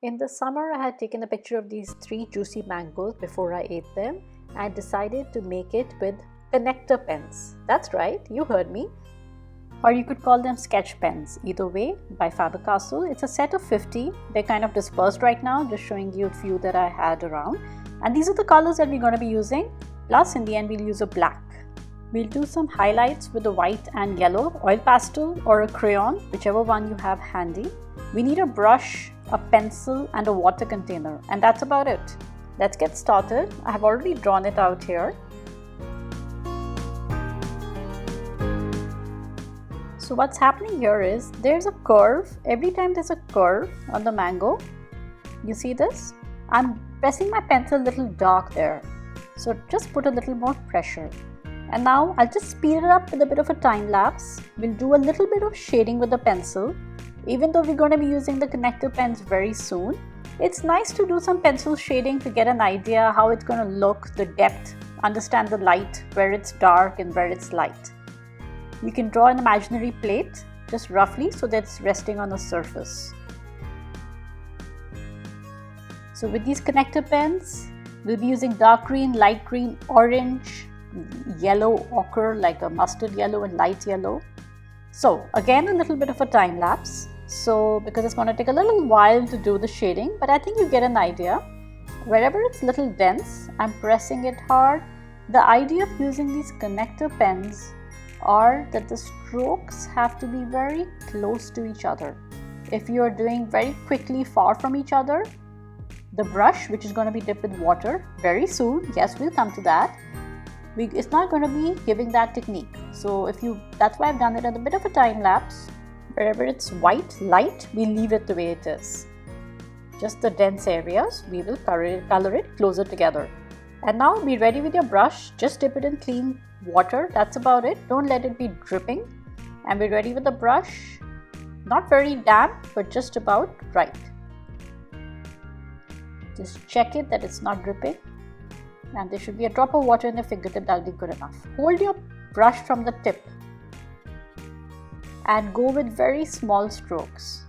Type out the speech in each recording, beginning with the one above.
In the summer, I had taken a picture of these 3 juicy mangoes before I ate them and decided to make it with connector pens. That's right, you heard me. Or you could call them sketch pens. Either way, by Faber-Castell. It's a set of 50. They're kind of dispersed right now, just showing you a few that I had around. And these are the colors that we're going to be using. Plus, in the end, we'll use a black. We'll do some highlights with the white and yellow, oil pastel or a crayon, whichever one you have handy. We need a brush, a pencil and a water container, and that's about it. Let's get started. I have already drawn it out here. So what's happening here is there's a curve. Every time there's a curve on the mango, you see this? I'm pressing my pencil a little dark there. So just put a little more pressure. And now I'll just speed it up with a bit of a time lapse. We'll do a little bit of shading with the pencil. Even though we're going to be using the connector pens very soon, it's nice to do some pencil shading to get an idea how it's going to look, the depth, understand the light, where it's dark and where it's light. You can draw an imaginary plate, just roughly, so that it's resting on the surface. So with these connector pens, we'll be using dark green, light green, orange, yellow ochre like a mustard yellow and light yellow. So again, a little bit of a time lapse. So because it's going to take a little while to do the shading, but I think you get an idea. Wherever it's a little dense, I'm pressing it hard. The idea of using these connector pens are that the strokes have to be very close to each other. If you're doing very quickly far from each other, the brush, which is going to be dipped with water very soon, yes, we'll come to that, it's not going to be giving that technique. So that's why I've done it at a bit of a time lapse. Wherever it's white, light, we leave it the way it is. Just the dense areas, we will color it closer together. And now be ready with your brush. Just dip it in clean water. That's about it. Don't let it be dripping. And be ready with the brush. Not very damp, but just about right. Just check it that it's not dripping. And there should be a drop of water in your fingertip. That'll be good enough. Hold your brush from the tip and go with very small strokes.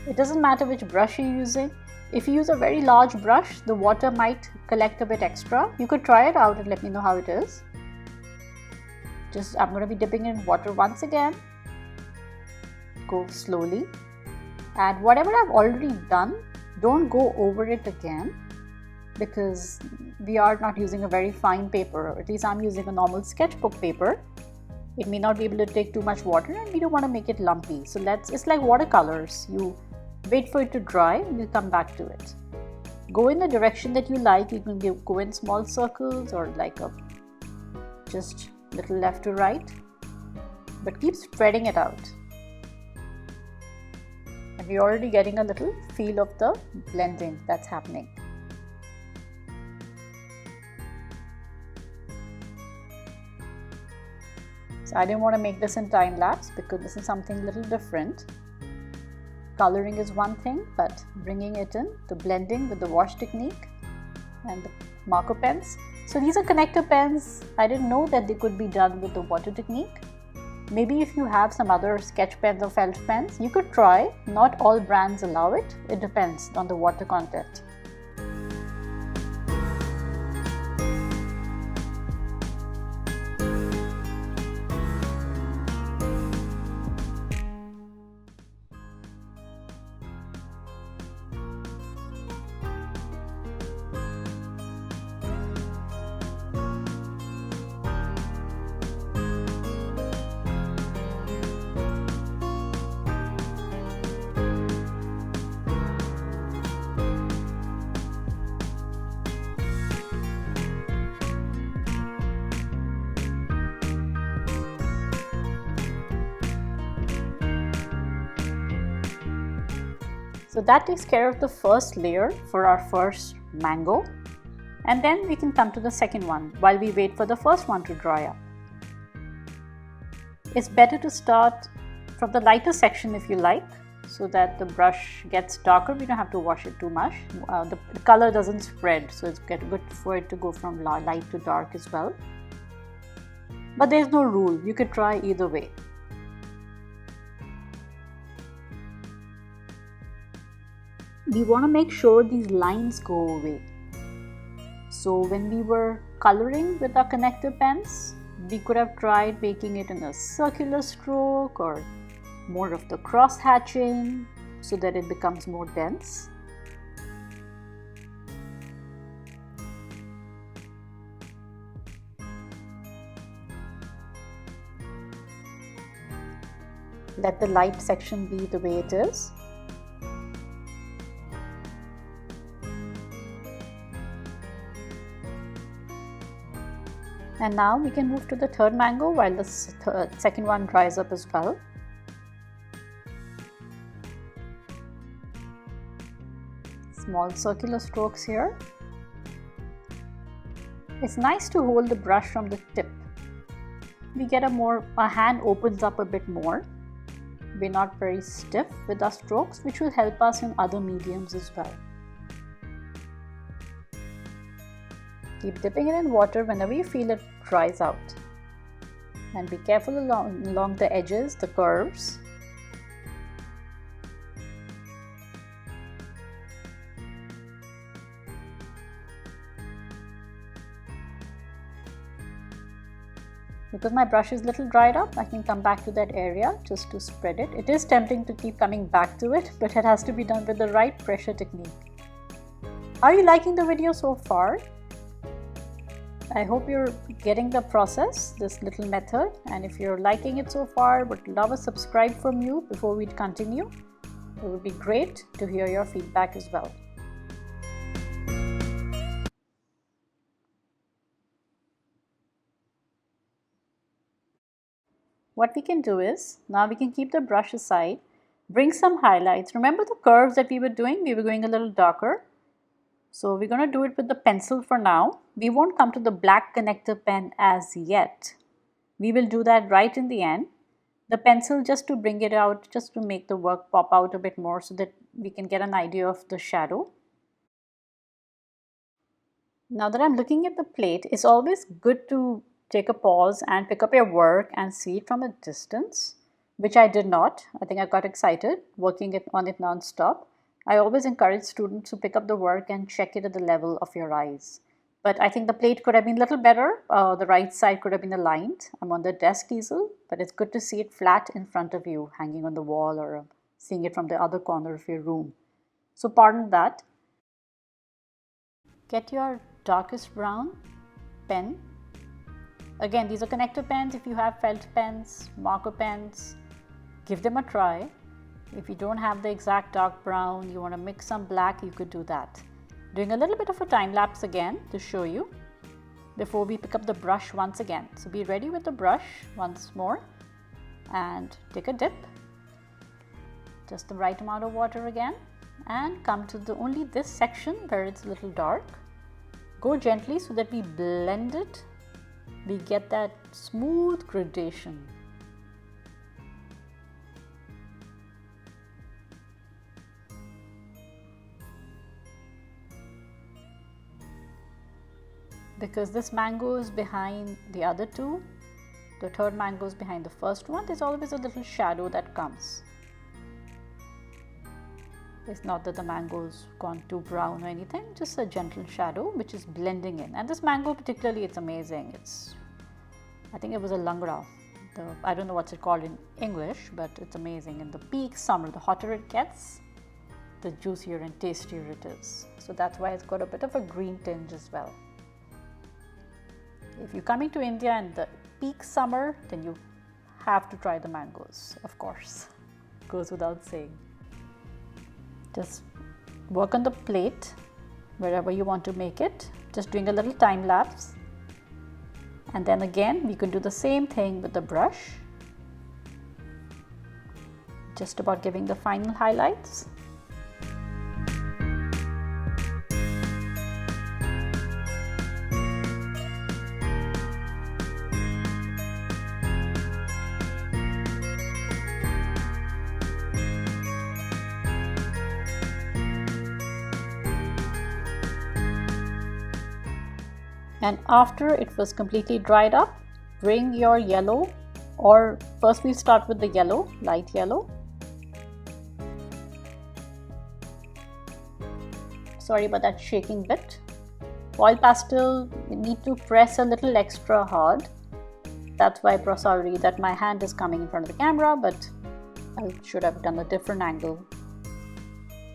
It doesn't matter which brush you're using. If you use a very large brush, the water might collect a bit extra. You could try it out and let me know how it is. I'm going to be dipping in water once again. Go slowly. And whatever I've already done, don't go over it again, because we are not using a very fine paper, or at least I'm using a normal sketchbook paper. It may not be able to take too much water and we don't want to make it lumpy. So it's like watercolors. You wait for it to dry and we'll come back to it. Go in the direction that you like. You can go in small circles or like just little left to right, but keep spreading it out. And we're already getting a little feel of the blending that's happening. So I didn't want to make this in time lapse because this is something a little different. Coloring is one thing, but bringing it in, the blending with the wash technique and the marker pens. So these are connector pens. I didn't know that they could be done with the water technique. Maybe if you have some other sketch pens or felt pens, you could try. Not all brands allow it. It depends on the water content. So that takes care of the first layer for our first mango, and then we can come to the second one while we wait for the first one to dry up. It's better to start from the lighter section if you like, so that the brush gets darker. We don't have to wash it too much. The color doesn't spread, so it's good for it to go from light to dark as well. But there's no rule, you could try either way. we want to make sure these lines go away. So when we were coloring with our connector pens, we could have tried making it in a circular stroke or more of the cross hatching so that it becomes more dense. Let the light section be the way it is. And now we can move to the third mango while the second one dries up as well. Small circular strokes here. It's nice to hold the brush from the tip. We get our hand opens up a bit more. We're not very stiff with our strokes, which will help us in other mediums as well. Keep dipping it in water whenever you feel it dries out. And be careful along the edges, the curves. Because my brush is a little dried up, I can come back to that area just to spread it. It is tempting to keep coming back to it, but it has to be done with the right pressure technique. Are you liking the video so far? I hope you're getting the process, this little method, and if you're liking it so far, would love a subscribe from you before we continue. It would be great to hear your feedback as well. What we can do is, now we can keep the brush aside, bring some highlights. Remember the curves that we were doing? We were going a little darker. So we're going to do it with the pencil for now. We won't come to the black connector pen as yet. We will do that right in the end. The pencil just to bring it out, just to make the work pop out a bit more so that we can get an idea of the shadow. Now that I'm looking at the plate, it's always good to take a pause and pick up your work and see it from a distance, which I did not. I think I got excited working on it non-stop. I always encourage students to pick up the work and check it at the level of your eyes. But I think the plate could have been a little better. The right side could have been aligned. I'm on the desk easel, but it's good to see it flat in front of you, hanging on the wall, or seeing it from the other corner of your room. So pardon that. Get your darkest brown pen. Again, these are connector pens. If you have felt pens, marker pens, give them a try. If you don't have the exact dark brown, you want to mix some black, you could do that. Doing a little bit of a time lapse again to show you before we pick up the brush once again. So be ready with the brush once more and take a dip. Just the right amount of water again, and come to only this section where it's a little dark. Go gently so that we blend it. We get that smooth gradation. Because this mango is behind the other two, the third mango is behind the first one, there's always a little shadow that comes. It's not that the mango's gone too brown or anything, just a gentle shadow which is blending in. And this mango particularly, it's amazing. I think it was a langra. I don't know what's it called in English, but it's amazing. In the peak summer, the hotter it gets, the juicier and tastier it is. So that's why it's got a bit of a green tinge as well. If you're coming to India in the peak summer, then you have to try the mangoes, of course. Goes without saying. Just work on the plate wherever you want to make it, just doing a little time lapse. And then again, we can do the same thing with the brush. Just about giving the final highlights. And after it was completely dried up, bring your yellow, or first we'll start with the yellow, light yellow. Sorry about that shaking bit. Oil pastel, you need to press a little extra hard. That's why, sorry that my hand is coming in front of the camera, but I should have done a different angle.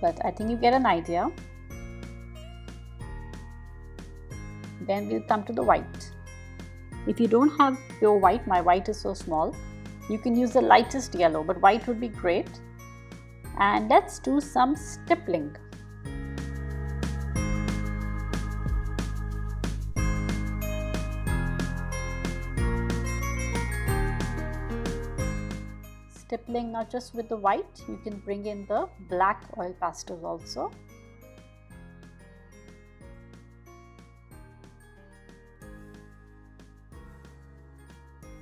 But I think you get an idea. Then we'll come to the white. If you don't have pure white, my white is so small, you can use the lightest yellow, but white would be great. And let's do some stippling. Stippling not just with the white, you can bring in the black oil pastels also.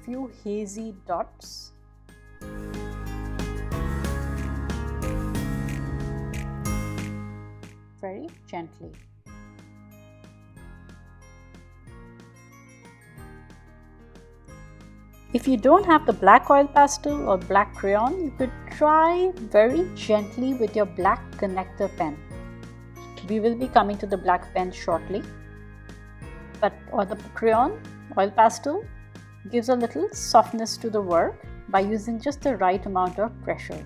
Few hazy dots. Very gently. If you don't have the black oil pastel or black crayon, you could try very gently with your black connector pen. We will be coming to the black pen shortly. Or the crayon, oil pastel, gives a little softness to the work by using just the right amount of pressure.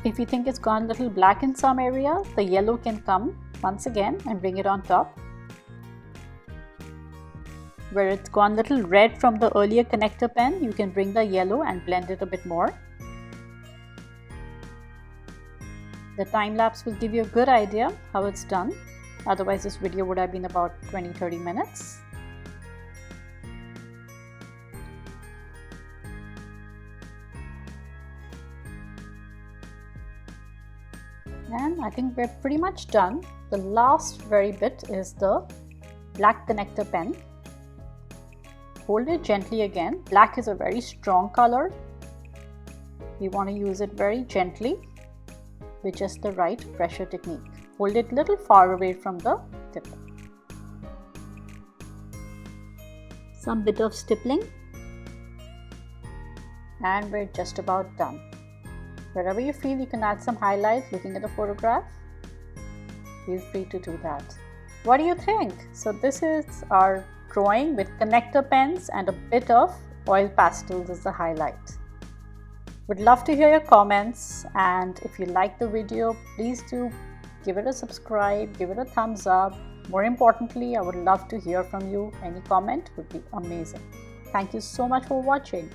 If you think it's gone a little black in some area, the yellow can come once again and bring it on top. Where it's gone a little red from the earlier connector pen, you can bring the yellow and blend it a bit more. The time lapse will give you a good idea how it's done. Otherwise this video would have been about 20-30 minutes. And I think we're pretty much done. The last very bit is the black connector pen. Hold it gently again. Black is a very strong color. We want to use it very gently with just the right pressure technique. Hold it a little far away from the tip. Some bit of stippling. And we're just about done. Wherever you feel you can add some highlights looking at the photograph, feel free to do that. What do you think? So this is our drawing with connector pens and a bit of oil pastels as the highlight. Would love to hear your comments, and if you like the video, please do give it a subscribe, give it a thumbs up. More importantly, I would love to hear from you. Any comment would be amazing. Thank you so much for watching.